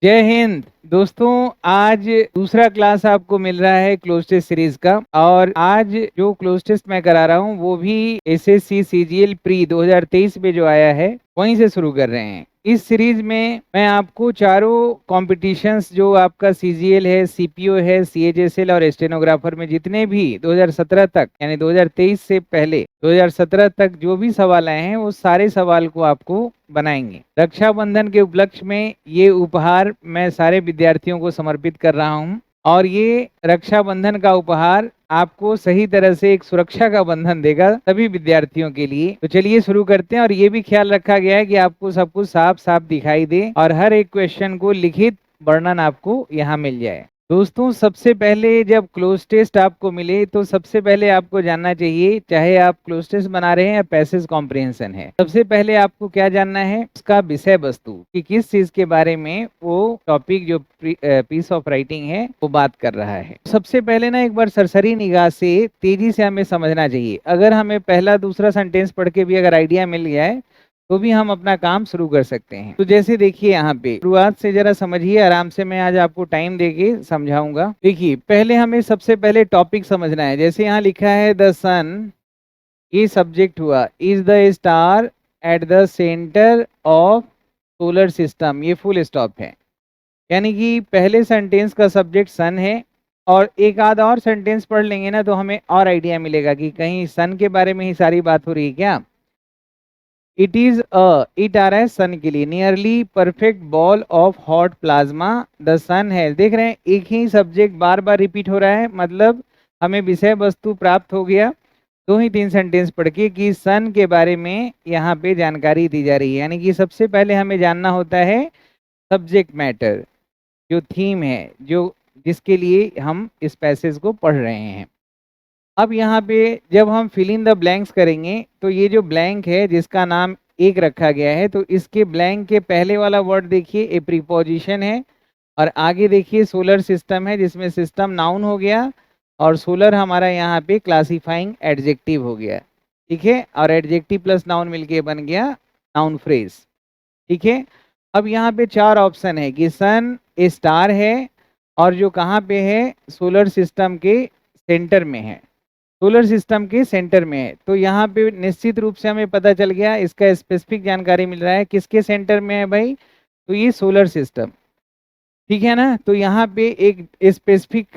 जय हिंद दोस्तों। आज दूसरा क्लास आपको मिल रहा है क्लोज टेस्ट सीरीज का। और आज जो क्लोज टेस्ट मैं करा रहा हूँ वो भी एसएससी सीजीएल प्री 2023 में जो आया है वहीं से शुरू कर रहे हैं। इस सीरीज में मैं आपको चारों कॉम्पिटिशन्स जो आपका सीजीएल है, सीपीओ है, सीएचएसएल और स्टेनोग्राफर में जितने भी 2017 तक यानी 2023 से पहले 2017 तक जो भी सवाल आए हैं वो सारे सवाल को आपको बनाएंगे। रक्षाबंधन के उपलक्ष्य में ये उपहार मैं सारे विद्यार्थियों को समर्पित कर रहा हूं और ये रक्षाबंधन का उपहार आपको सही तरह से एक सुरक्षा का बंधन देगा सभी विद्यार्थियों के लिए। तो चलिए शुरू करते हैं। और ये भी ख्याल रखा गया है कि आपको सब कुछ साफ साफ दिखाई दे और हर एक क्वेश्चन को लिखित वर्णन आपको यहाँ मिल जाए। दोस्तों, सबसे पहले जब क्लोज टेस्ट आपको मिले तो सबसे पहले आपको जानना चाहिए, चाहे आप क्लोज टेस्ट बना रहे हैं या पैसेज कॉम्प्रिहेंशन है, सबसे पहले आपको क्या जानना है, उसका विषय वस्तु कि किस चीज के बारे में वो टॉपिक जो पीस ऑफ राइटिंग है वो बात कर रहा है। सबसे पहले ना एक बार सरसरी निगाह से तेजी से हमें समझना चाहिए। अगर हमें पहला दूसरा सेंटेंस पढ़ के भी अगर आइडिया मिल गया है तो भी हम अपना काम शुरू कर सकते हैं। तो जैसे देखिए यहाँ पे शुरुआत से जरा समझिए आराम से, मैं आज आपको टाइम देके समझाऊंगा। देखिए पहले हमें सबसे पहले टॉपिक समझना है। जैसे यहाँ लिखा है द सन, ये सब्जेक्ट हुआ, is the star at the centre of solar system, ये फुल स्टॉप है। यानी कि पहले सेंटेंस का सब्जेक्ट सन है और एक आध और सेंटेंस पढ़ लेंगे ना तो हमें और आइडिया मिलेगा कि कहीं सन के बारे में ही सारी बात हो रही है क्या। इट इज इट आ रहा है सन के लिए, nearly perfect ball of hot plasma the sun है। देख रहे हैं एक ही सब्जेक्ट बार बार रिपीट हो रहा है, मतलब हमें विषय वस्तु प्राप्त हो गया। दो ही तीन सेंटेंस पढ़ के कि सन के बारे में यहाँ पे जानकारी दी जा रही है। यानी कि सबसे पहले हमें जानना होता है सब्जेक्ट मैटर, जो थीम है, जो जिसके लिए हम इस पैसेज को पढ़ रहे हैं। अब यहाँ पे जब हम फिल इन द ब्लैंक्स करेंगे तो ये जो ब्लैंक है जिसका नाम एक रखा गया है, तो इसके ब्लैंक के पहले वाला वर्ड देखिए ए प्रीपोजिशन है और आगे देखिए सोलर सिस्टम है जिसमें सिस्टम नाउन हो गया और सोलर हमारा यहाँ पे क्लासिफाइंग एडजेक्टिव हो गया। ठीक है, और एडजेक्टिव प्लस नाउन मिलके बन गया नाउन फ्रेज। ठीक है, अब यहाँ पे चार ऑप्शन है कि सन ए स्टार है और जो कहाँ पे है, सोलर सिस्टम के सेंटर में है, सोलर सिस्टम के सेंटर में है। तो यहाँ पे निश्चित रूप से हमें पता चल गया, इसका स्पेसिफिक जानकारी मिल रहा है किसके सेंटर में है भाई, तो ये सोलर सिस्टम। ठीक है ना, तो यहाँ पे एक स्पेसिफिक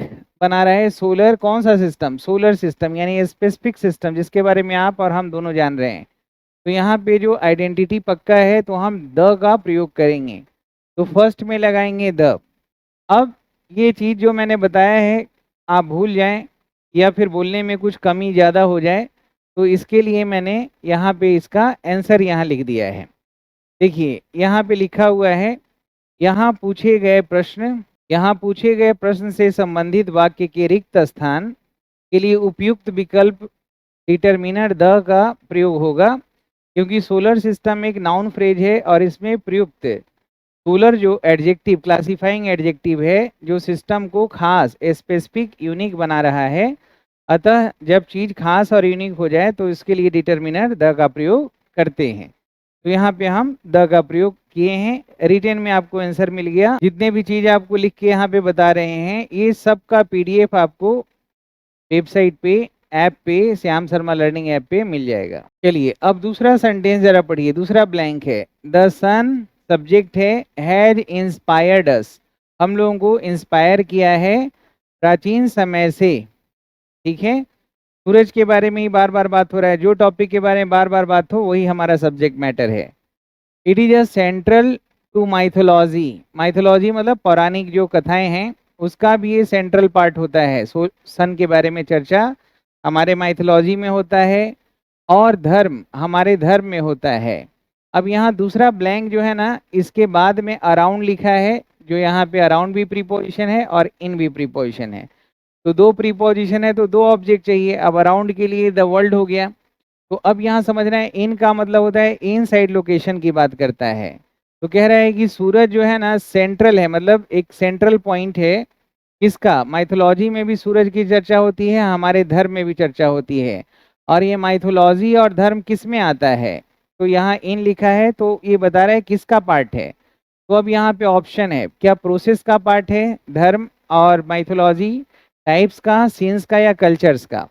बना रहा है सोलर, कौन सा सिस्टम, सोलर सिस्टम, यानी स्पेसिफिक सिस्टम जिसके बारे में आप और हम दोनों जान रहे हैं। तो यहाँ पे जो आइडेंटिटी पक्का है तो हम द का प्रयोग करेंगे, तो फर्स्ट में लगाएंगे द। अब ये चीज जो मैंने बताया है आप भूल जाएं या फिर बोलने में कुछ कमी ज़्यादा हो जाए तो इसके लिए मैंने यहाँ पे इसका आंसर यहाँ लिख दिया है। देखिए यहाँ पे लिखा हुआ है, यहाँ पूछे गए प्रश्न, यहाँ पूछे गए प्रश्न से संबंधित वाक्य के रिक्त स्थान के लिए उपयुक्त विकल्प डिटर्मिनर द का प्रयोग होगा। क्योंकि सोलर सिस्टम एक नाउन फ्रेज है और इसमें प्रयुक्त सोलर जो एडजेक्टिव क्लासिफाइंग एडजेक्टिव है जो सिस्टम को खास स्पेसिफिक यूनिक बना रहा है, अतः जब चीज खास और यूनिक हो जाए तो इसके लिए डिटर्मिनर द का प्रयोग करते हैं। तो यहाँ पे हम द का प्रयोग किए हैं। रिटेन में आपको आंसर मिल गया। जितने भी चीज आपको लिख के यहाँ पे बता रहे हैं ये सब का पीडीएफ आपको वेबसाइट पे, ऐप पे, श्याम शर्मा लर्निंग ऐप पे मिल जाएगा। चलिए अब दूसरा सेंटेंस जरा पढ़िए। दूसरा ब्लैंक है, द सन सब्जेक्ट है, हैज इंस्पायर्ड अस, हम लोगों को इंस्पायर किया है प्राचीन समय से। ठीक है, सूरज के बारे में ही बार बार बात हो रहा है, जो टॉपिक के बारे में बार बार बात हो वही हमारा सब्जेक्ट मैटर है। It is a central to mythology, mythology मतलब पौराणिक जो कथाएं हैं उसका भी ये सेंट्रल पार्ट होता है। सन के बारे में चर्चा हमारे माइथोलॉजी में होता है और धर्म हमारे धर्म में होता है। अब यहाँ दूसरा ब्लैंक जो है ना, इसके बाद में अराउंड लिखा है, जो यहाँ पे अराउंड भी प्रीपोजिशन है और इन भी प्रीपोजिशन है। तो दो प्रीपोजिशन है तो दो ऑब्जेक्ट चाहिए। अब अराउंड के लिए द वर्ल्ड हो गया। तो अब यहाँ समझना है इन का मतलब होता है इन साइड लोकेशन की बात करता है। तो कह रहा है कि सूरज जो है ना सेंट्रल है, मतलब एक सेंट्रल पॉइंट है। किसका, माइथोलॉजी में भी सूरज की चर्चा होती है, हमारे धर्म में भी चर्चा होती है। और ये माइथोलॉजी और धर्म किस में आता है, तो यहाँ इन लिखा है तो ये बता रहा है किसका पार्ट है, तो अब यहाँ पे ऑप्शन है, क्या प्रोसेस का पार्ट है, धर्म और माइथोलॉजी, टाइप्स का, सीन्स का, या कल्चर्स का।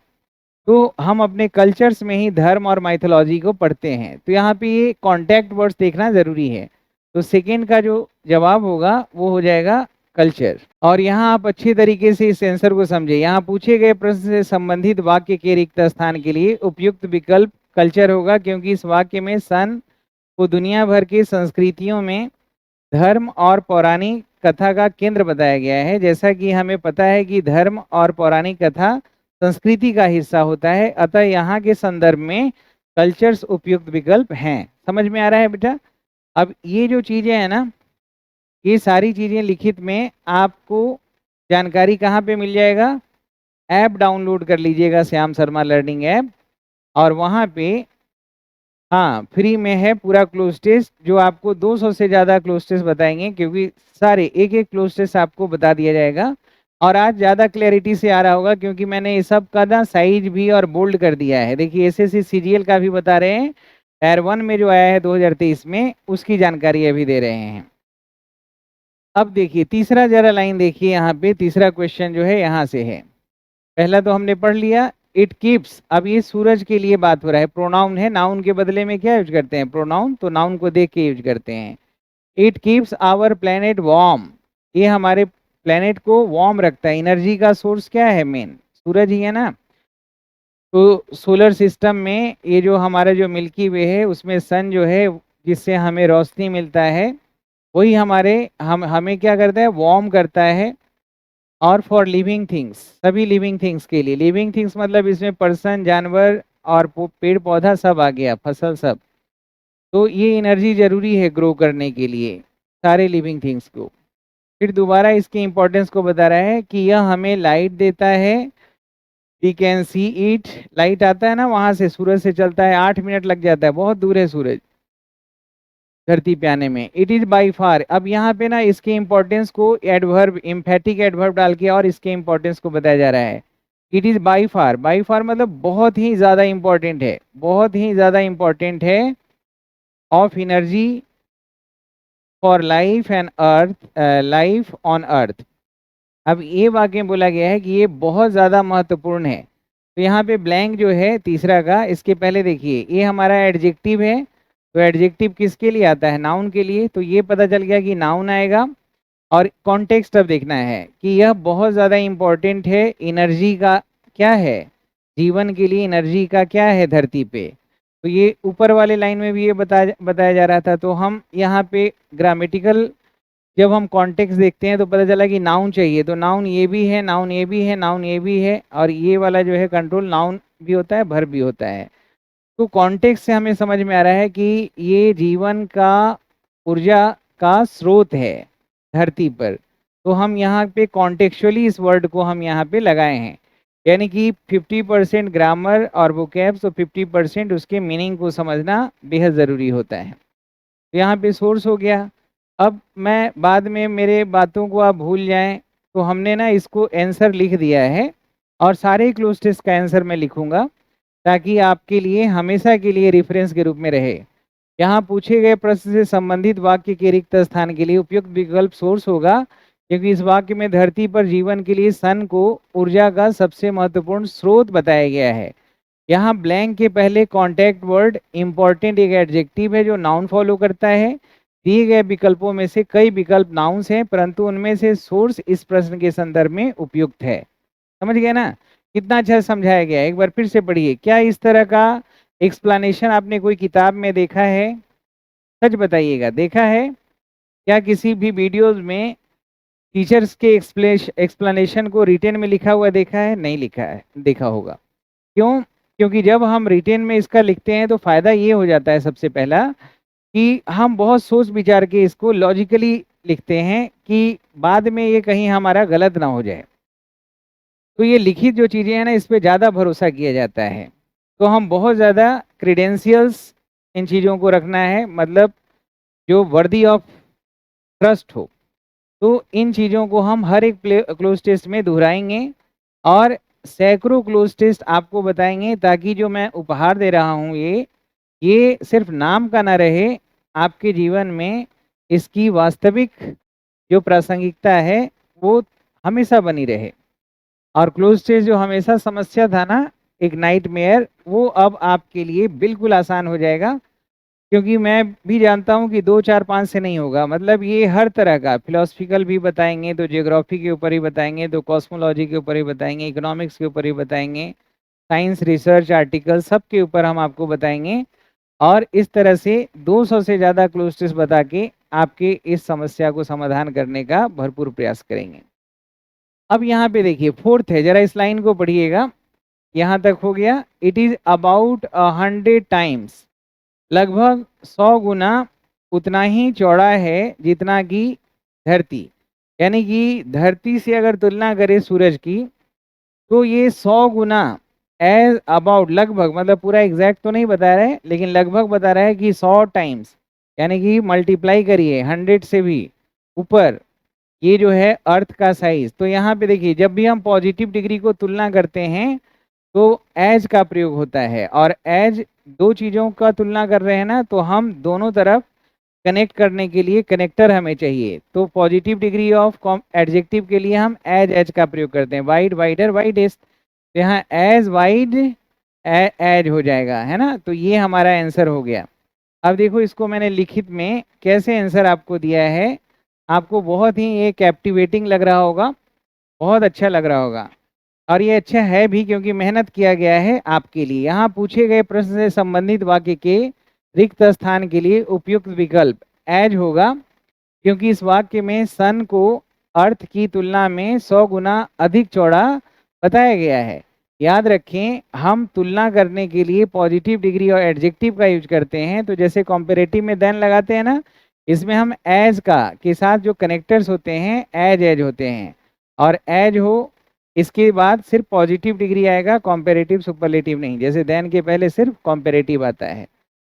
तो हम अपने कल्चर्स में ही धर्म और माइथोलॉजी को पढ़ते हैं, तो यहाँ पे ये कॉन्टैक्ट वर्ड्स देखना जरूरी है। तो सेकेंड का जो जवाब होगा वो हो जाएगा कल्चर। और यहाँ आप अच्छी तरीके से इस आंसर को समझे। यहाँ पूछे गए प्रश्न से संबंधित वाक्य के रिक्त स्थान के लिए उपयुक्त विकल्प कल्चर होगा, क्योंकि इस वाक्य में सन को दुनिया भर की संस्कृतियों में धर्म और पौराणिक कथा का केंद्र बताया गया है। जैसा कि हमें पता है कि धर्म और पौराणिक कथा संस्कृति का हिस्सा होता है, अतः यहाँ के संदर्भ में कल्चर्स उपयुक्त विकल्प हैं। समझ में आ रहा है बेटा? अब ये जो चीजें हैं ना, ये सारी चीजें लिखित में आपको जानकारी कहाँ पे मिल जाएगा? ऐप डाउनलोड कर लीजिएगा, श्याम शर्मा लर्निंग ऐप, और वहाँ पे हाँ फ्री में है पूरा क्लोज टेस्ट, जो आपको 200 से ज़्यादा क्लोज टेस्ट बताएंगे, क्योंकि सारे एक एक क्लोज टेस्ट आपको बता दिया जाएगा। और आज ज़्यादा क्लैरिटी से आ रहा होगा, क्योंकि मैंने ये सब का ना साइज भी और बोल्ड कर दिया है। देखिए एसएससी सीजीएल का भी बता रहे हैं, टायर 1 में जो आया है 2023 में, उसकी जानकारी अभी दे रहे हैं। अब देखिए तीसरा जरा लाइन देखिए, यहाँ पे तीसरा क्वेश्चन जो है यहाँ से है। पहला तो हमने पढ़ लिया, इट कीप्स। अब ये सूरज के लिए बात हो रहा है, प्रोनाउन है, नाउन के बदले में क्या यूज करते हैं? प्रोनाउन, तो नाउन को देख के यूज करते हैं। It keeps our planet warm, ये हमारे प्लेनेट को वार्म रखता है। एनर्जी का सोर्स क्या है? मेन सूरज ही है ना। तो सोलर सिस्टम में ये जो हमारा जो मिल्की वे है, उसमें सन जो है जिससे हमें रोशनी मिलता है, वही हमें क्या करता है? वार्म करता है। और फॉर लिविंग थिंग्स, सभी लिविंग थिंग्स के लिए, लिविंग थिंग्स मतलब इसमें पर्सन, जानवर और पेड़ पौधा सब आ गया, फसल सब। तो ये एनर्जी जरूरी है ग्रो करने के लिए सारे लिविंग थिंग्स को। फिर दोबारा इसके इंपॉर्टेंस को बता रहा है कि यह हमें लाइट देता है, we can see it. Light आता है ना वहां से, सूरज से चलता है, 8 मिनट लग जाता है, बहुत दूर है सूरज धरती पे आने में। इट इज बाई फार, अब यहाँ पे ना इसके इंपॉर्टेंस को एडवर्ब, एम्फेटिक एडवर्ब डाल के और इसके इंपॉर्टेंस को बताया जा रहा है। It is by far, by फार मतलब बहुत ही ज्यादा इंपॉर्टेंट है, बहुत ही ज्यादा इंपॉर्टेंट है, of energy for life and earth, life on earth. अब ये वाक्य में बोला गया है कि ये बहुत ज्यादा महत्वपूर्ण है। तो यहाँ पे ब्लैंक जो है तीसरा का, इसके पहले देखिए ये हमारा एडजेक्टिव है, तो एडजेक्टिव किसके लिए आता है? नाउन के लिए। तो ये पता चल गया कि नाउन आएगा। और कॉन्टेक्स्ट अब देखना है कि यह बहुत ज़्यादा इम्पोर्टेंट है, एनर्जी का क्या है, जीवन के लिए एनर्जी का क्या है धरती पे। तो ये ऊपर वाले लाइन में भी ये बताया जा रहा था। तो हम यहाँ पे ग्रामेटिकल जब हम कॉन्टेक्स्ट देखते हैं तो पता चला कि नाउन चाहिए, तो नाउन ये भी है, नाउन ये भी है, नाउन ये भी है, और ये वाला जो है कंट्रोल नाउन भी होता है, भर भी होता है। तो कॉन्टेक्स्ट से हमें समझ में आ रहा है कि ये जीवन का, ऊर्जा का स्रोत है धरती पर। तो हम यहाँ पे कॉन्टेक्चुअली इस वर्ड को हम यहाँ पे लगाए हैं, यानी कि 50% ग्रामर और वोकैब्स और 50% उसके मीनिंग को समझना बेहद ज़रूरी होता है। तो यहाँ पे सोर्स हो गया। अब मैं बाद में मेरे बातों को आप भूल जाएं, तो हमने ना इसको आंसर लिख दिया है, और सारे क्लोज टेस्ट का आंसर मैं लिखूंगा ताकि आपके लिए हमेशा के लिए रेफरेंस के रूप में रहे। यहाँ पूछे गए प्रश्न से संबंधित वाक्य के रिक्त स्थान के लिए उपयुक्त विकल्प सोर्स होगा, क्योंकि इस वाक्य में धरती पर जीवन के लिए सन को ऊर्जा का सबसे महत्वपूर्ण स्रोत बताया गया है। यहाँ ब्लैंक के पहले कॉन्टैक्ट वर्ड इम्पॉर्टेंट एक एडजेक्टिव है जो नाउन फॉलो करता है। दिए गए विकल्पों में से कई विकल्प नाउन्स हैं, परंतु उनमें से सोर्स इस प्रश्न के संदर्भ में उपयुक्त है। समझ गए ना? कितना अच्छा समझाया गया है, एक बार फिर से पढ़िए। क्या इस तरह का एक्सप्लेनेशन आपने कोई किताब में देखा है? सच बताइएगा, देखा है क्या? किसी भी वीडियोस में टीचर्स के एक्सप्लेनेशन को रिटेन में लिखा हुआ देखा है? नहीं लिखा है, देखा होगा। क्यों? क्योंकि जब हम रिटेन में इसका लिखते हैं तो फायदा ये हो जाता है सबसे पहला कि हम बहुत सोच विचार के इसको लॉजिकली लिखते हैं कि बाद में ये कहीं हमारा गलत ना हो जाए। तो ये लिखित जो चीज़ें हैं ना, इस पे ज़्यादा भरोसा किया जाता है। तो हम बहुत ज़्यादा क्रीडेंशियल्स इन चीज़ों को रखना है, मतलब जो वर्दी ऑफ ट्रस्ट हो। तो इन चीज़ों को हम हर एक क्लोज टेस्ट में दोहराएंगे, और सैकड़ों क्लोज टेस्ट आपको बताएंगे, ताकि जो मैं उपहार दे रहा हूँ ये सिर्फ नाम का ना रहे, आपके जीवन में इसकी वास्तविक जो प्रासंगिकता है वो हमेशा बनी रहे। और क्लोज टेस्ट जो हमेशा समस्या था ना, एक नाइटमेयर, वो अब आपके लिए बिल्कुल आसान हो जाएगा। क्योंकि मैं भी जानता हूँ कि 2, 4, 5 से नहीं होगा। मतलब ये हर तरह का फिलोसफिकल भी बताएंगे, तो जियोग्राफी के ऊपर ही बताएंगे, तो कॉस्मोलॉजी के ऊपर ही बताएंगे, इकोनॉमिक्स के ऊपर ही बताएंगे, साइंस रिसर्च आर्टिकल सब के ऊपर हम आपको बताएंगे। और इस तरह से 200 से ज़्यादा क्लोज टेस्ट बता के आपके इस समस्या को समाधान करने का भरपूर प्रयास करेंगे। अब यहाँ पे देखिए फोर्थ है, जरा इस लाइन को पढ़िएगा। यहाँ तक हो गया। इट इज अबाउट 100 टाइम्स, लगभग 100 गुना उतना ही चौड़ा है जितना कि धरती। यानी कि धरती से अगर तुलना करें सूरज की, तो ये 100 गुना एज अबाउट, लगभग, मतलब पूरा एग्जैक्ट तो नहीं बता रहा है लेकिन लगभग बता रहा है कि 100 टाइम्स, यानी कि मल्टीप्लाई करिए 100 से भी ऊपर ये जो है अर्थ का साइज। तो यहाँ पे देखिए जब भी हम पॉजिटिव डिग्री को तुलना करते हैं तो एज का प्रयोग होता है। और एज दो चीज़ों का तुलना कर रहे हैं ना, तो हम दोनों तरफ कनेक्ट करने के लिए कनेक्टर हमें चाहिए। तो पॉजिटिव डिग्री ऑफ एडजेक्टिव के लिए हम एज का प्रयोग करते हैं, वाइड, वाइडर, वाइडेस्ट। तो यहाँ एज वाइड एज हो जाएगा, है ना। तो ये हमारा आंसर हो गया। अब देखो इसको मैंने लिखित में कैसे आंसर आपको दिया है। आपको बहुत ही ये कैप्टिवेटिंग लग रहा होगा, बहुत अच्छा लग रहा होगा। और ये अच्छा है भी क्योंकि मेहनत किया गया है आपके लिए। यहाँ पूछे गए प्रश्न से संबंधित वाक्य के रिक्त स्थान के लिए उपयुक्त विकल्प एज होगा, क्योंकि इस वाक्य में सन को अर्थ की तुलना में 100 गुना अधिक चौड़ा बताया गया है। याद रखें, हम तुलना करने के लिए पॉजिटिव डिग्री और एडजेक्टिव का यूज करते हैं। तो जैसे कॉम्पेरेटिव में देन लगाते हैं ना, इसमें हम एज का के साथ जो कनेक्टर्स होते हैं एज एज होते हैं। और एज हो इसके बाद सिर्फ पॉजिटिव डिग्री आएगा, कॉम्पेरेटिव सुपरलेटिव नहीं। जैसे देन के पहले सिर्फ कॉम्पेरेटिव आता है।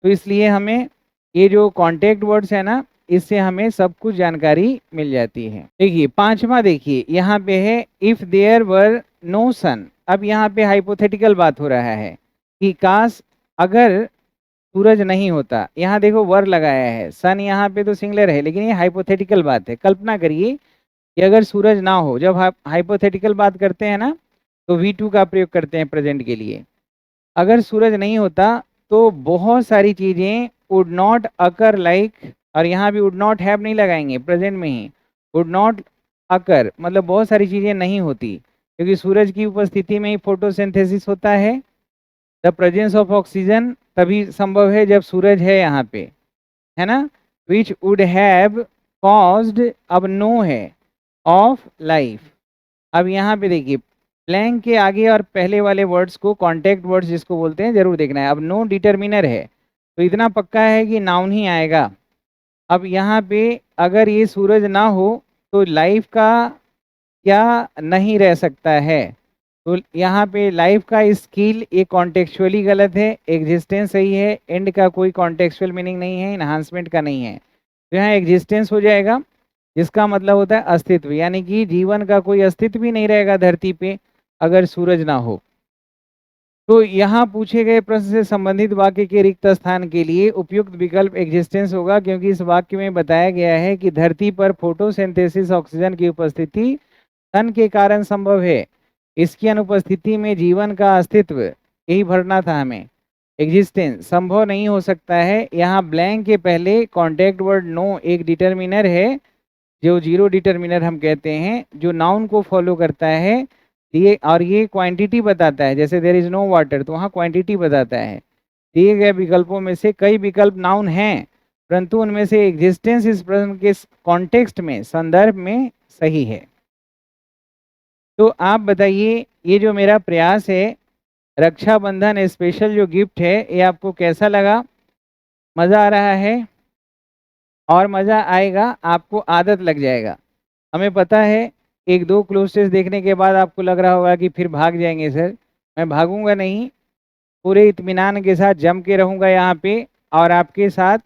तो इसलिए हमें ये जो कॉन्टेक्ट वर्ड्स है ना, इससे हमें सब कुछ जानकारी मिल जाती है। देखिए पांचवा, देखिए यहाँ पे है इफ देयर वर नो सन। अब यहाँ पे हाइपोथेटिकल बात हो रहा है कि काश अगर सूरज नहीं होता। यहाँ देखो वर लगाया है, सन यहाँ पे तो सिंगलर है, लेकिन ये हाइपोथेटिकल बात है। कल्पना करिए कि अगर सूरज ना हो, जब आप हाइपोथेटिकल बात करते हैं ना तो V2 का प्रयोग करते हैं प्रेजेंट के लिए। अगर सूरज नहीं होता तो बहुत सारी चीजें वुड नॉट अकर लाइक, और यहाँ भी वुड नॉट हैव नहीं लगाएंगे, प्रेजेंट में ही वुड नॉट अकर, मतलब बहुत सारी चीजें नहीं होती, क्योंकि सूरज की उपस्थिति में ही फोटोसिंथेसिस होता है। द प्रेजेंस ऑफ ऑक्सीजन तभी संभव है जब सूरज है यहाँ पे, है ना। विच वुड हैव कॉज्ड, अब नो है, ऑफ लाइफ। अब यहाँ पे देखिए ब्लैंक के आगे और पहले वाले वर्ड्स को कॉन्टेक्ट वर्ड्स जिसको बोलते हैं जरूर देखना है। अब नो डिटर्मिनर है तो इतना पक्का है कि नाउन ही आएगा। अब यहाँ पे अगर ये सूरज ना हो तो लाइफ का क्या नहीं रह सकता है। तो यहाँ पे लाइफ का स्किल ये कॉन्टेक्चुअली गलत है, एग्जिस्टेंस सही है, एंड का कोई कॉन्टेक्चुअल मीनिंग नहीं है, इन्हांसमेंट का नहीं है। तो यहाँ एग्जिस्टेंस हो जाएगा, जिसका मतलब होता है अस्तित्व, यानी कि जीवन का कोई अस्तित्व भी नहीं रहेगा धरती पे अगर सूरज ना हो। तो यहाँ पूछे गए प्रश्न से संबंधित वाक्य के रिक्त स्थान के लिए उपयुक्त विकल्प एग्जिस्टेंस होगा, क्योंकि इस वाक्य में बताया गया है कि धरती पर फोटोसिंथेसिस ऑक्सीजन की उपस्थिति सन के कारण संभव है। इसकी अनुपस्थिति में जीवन का अस्तित्व, यही भरना था हमें। एग्जिस्टेंस संभव नहीं हो सकता है। यहाँ ब्लैंक के पहले कॉन्टेक्ट वर्ड नो एक डिटर्मिनर है, जो जीरो डिटर्मिनर हम कहते हैं, जो नाउन को फॉलो करता है। ये और ये क्वांटिटी बताता है, जैसे देयर इज नो वाटर तो वहाँ क्वांटिटी बताता है। दिए गए विकल्पों में से कई विकल्प नाउन हैं, परंतु उनमें से एग्जिस्टेंस इस प्रश्न के कॉन्टेक्स्ट में, संदर्भ में सही है। तो आप बताइए ये जो मेरा प्रयास है, रक्षाबंधन स्पेशल जो गिफ्ट है, ये आपको कैसा लगा? मज़ा आ रहा है? और मज़ा आएगा, आपको आदत लग जाएगा। हमें पता है एक दो क्लोज टेस्ट देखने के बाद आपको लग रहा होगा कि फिर भाग जाएंगे सर। मैं भागूंगा नहीं, पूरे इत्मीनान के साथ जम के रहूंगा यहाँ पे, और आपके साथ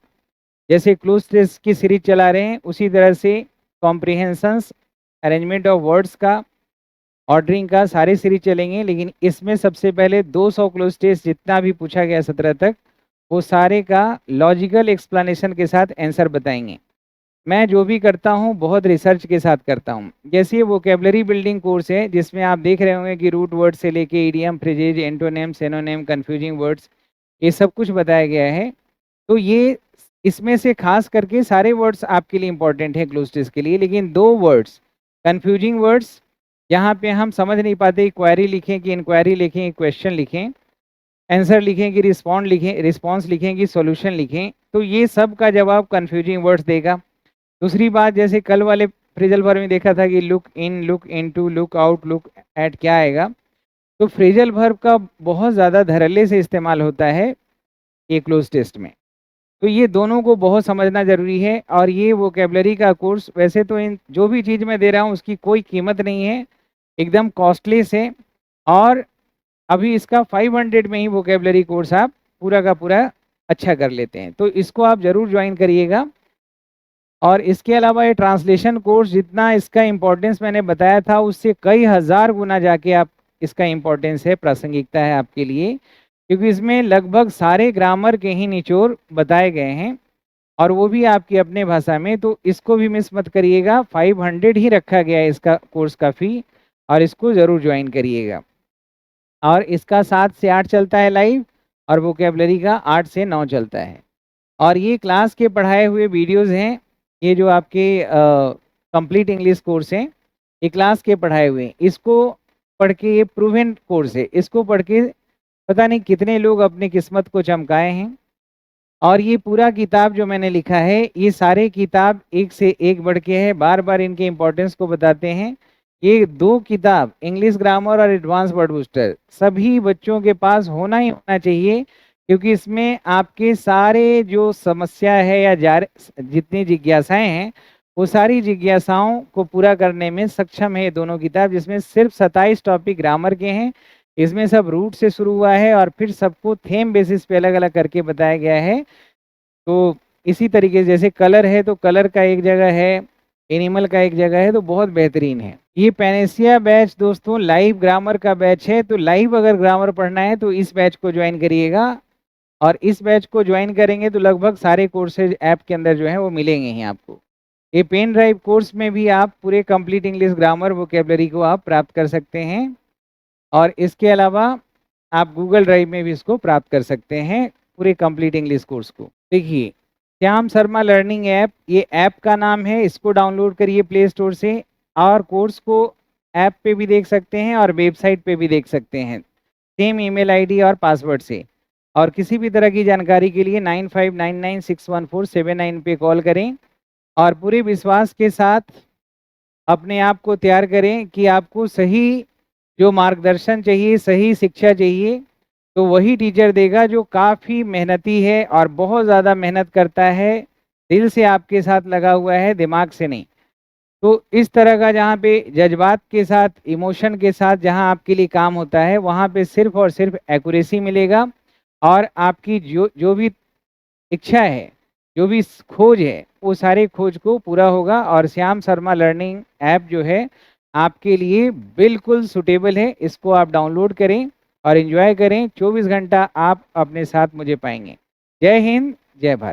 जैसे क्लोज टेस्ट की सीरीज चला रहे हैं उसी तरह से कॉम्प्रिहेंशंस, अरेंजमेंट ऑफ वर्ड्स का, ऑर्डरिंग का सारे सीरीज चलेंगे। लेकिन इसमें सबसे पहले 200 क्लोज टेस्ट जितना भी पूछा गया 17 तक, वो सारे का लॉजिकल एक्सप्लेनेशन के साथ आंसर बताएंगे। मैं जो भी करता हूँ बहुत रिसर्च के साथ करता हूँ। जैसे ये वोकेबलरी बिल्डिंग कोर्स है जिसमें आप देख रहे होंगे कि रूट वर्ड से लेके idiom, phrases, antonym, synonym, confusing words, ये सब कुछ बताया गया है। तो ये इसमें से खास करके सारे वर्ड्स आपके लिए इंपॉर्टेंट है क्लोज टेस्ट के लिए, लेकिन 2 वर्ड्स कंफ्यूजिंग वर्ड्स यहाँ पे हम समझ नहीं पाते, क्वेरी लिखें कि इंक्वायरी लिखें, क्वेश्चन लिखें, आंसर लिखें कि रिस्पॉन्ड लिखें, रिस्पॉन्स लिखें कि सॉल्यूशन लिखें, तो ये सब का जवाब कंफ्यूजिंग वर्ड्स देगा। दूसरी बात, जैसे कल वाले फ्रेजल वर्ब में देखा था कि look in, look into, look out, look at क्या आएगा, तो फ्रेजल वर्ब का बहुत ज़्यादा धड़ल्ले से इस्तेमाल होता है ये क्लोज टेस्ट में। तो ये दोनों को बहुत समझना ज़रूरी है। और ये वोकेबलरी का कोर्स, वैसे तो इन जो भी चीज़ मैं दे रहा हूँ उसकी कोई कीमत नहीं है, एकदम कॉस्टलेस है, और अभी इसका 500 में ही वोकेबलरी कोर्स आप पूरा का पूरा अच्छा कर लेते हैं, तो इसको आप ज़रूर ज्वाइन करिएगा। और इसके अलावा ये ट्रांसलेशन कोर्स, जितना इसका इम्पोर्टेंस मैंने बताया था उससे कई हज़ार गुना जाके आप इसका इम्पोर्टेंस है, प्रासंगिकता है आपके लिए, क्योंकि इसमें लगभग सारे ग्रामर के ही निचोड़ बताए गए हैं, और वो भी आपकी अपने भाषा में। तो इसको भी मिस मत करिएगा, 500 ही रखा गया है इसका कोर्स का फी, और इसको ज़रूर ज्वाइन करिएगा। और इसका 7 से 8 चलता है लाइव, और वोकेबलरी का 8 से 9 चलता है। और ये क्लास के पढ़ाए हुए वीडियोज़ हैं, ये जो आपके कंप्लीट इंग्लिश कोर्स हैं, ये क्लास के पढ़ाए हुए हैं। इसको पढ़ के, ये प्रूवन कोर्स है, इसको पढ़ के पता नहीं कितने लोग अपनी किस्मत को चमकाए हैं। और ये पूरा किताब जो मैंने लिखा है, ये सारे किताब एक से एक बढ़ के है, बार बार इनके इम्पोर्टेंस को बताते हैं। ये 2 किताब, इंग्लिश ग्रामर और एडवांस वर्ड बूस्टर, सभी बच्चों के पास होना ही होना चाहिए, क्योंकि इसमें आपके सारे जो समस्या है या जितनी जिज्ञासाएं हैं, वो सारी जिज्ञासाओं को पूरा करने में सक्षम है ये दोनों किताब, जिसमें सिर्फ 27 टॉपिक ग्रामर के हैं। इसमें सब रूट से शुरू हुआ है और फिर सबको थेम बेसिस पे अलग अलग करके बताया गया है। तो इसी तरीके से जैसे कलर है तो कलर का एक जगह है, एनिमल का एक जगह है, तो बहुत बेहतरीन है। ये पैनेसिया बैच दोस्तों लाइव ग्रामर का बैच है, तो लाइव अगर ग्रामर पढ़ना है तो इस बैच को ज्वाइन करिएगा। और इस बैच को ज्वाइन करेंगे तो लगभग सारे कोर्सेज ऐप के अंदर जो है वो मिलेंगे ही आपको। ये पेन ड्राइव कोर्स में भी आप पूरे कंप्लीट इंग्लिश ग्रामर वोकेबलरी को आप प्राप्त कर सकते हैं, और इसके अलावा आप गूगल ड्राइव में भी इसको प्राप्त कर सकते हैं, पूरे कंप्लीट इंग्लिश कोर्स को। देखिए, श्याम शर्मा लर्निंग ऐप, ये ऐप का नाम है, इसको डाउनलोड करिए प्ले स्टोर से, और कोर्स को ऐप पे भी देख सकते हैं और वेबसाइट पे भी देख सकते हैं, सेम ईमेल आईडी और पासवर्ड से। और किसी भी तरह की जानकारी के लिए 9599614799 पे कॉल करें, और पूरे विश्वास के साथ अपने आप को तैयार करें कि आपको सही जो मार्गदर्शन चाहिए, सही शिक्षा चाहिए, तो वही टीचर देगा जो काफ़ी मेहनती है और बहुत ज़्यादा मेहनत करता है, दिल से आपके साथ लगा हुआ है, दिमाग से नहीं। तो इस तरह का जहाँ पे जज्बात के साथ, इमोशन के साथ जहाँ आपके लिए काम होता है, वहाँ पे सिर्फ और सिर्फ एक्यूरेसी मिलेगा, और आपकी जो जो भी इच्छा है, जो भी खोज है, वो सारे खोज को पूरा होगा। और श्याम शर्मा लर्निंग ऐप जो है आपके लिए बिल्कुल सूटेबल है, इसको आप डाउनलोड करें और एंजॉय करें। 24 घंटा आप अपने साथ मुझे पाएंगे। जय हिंद, जय भारत।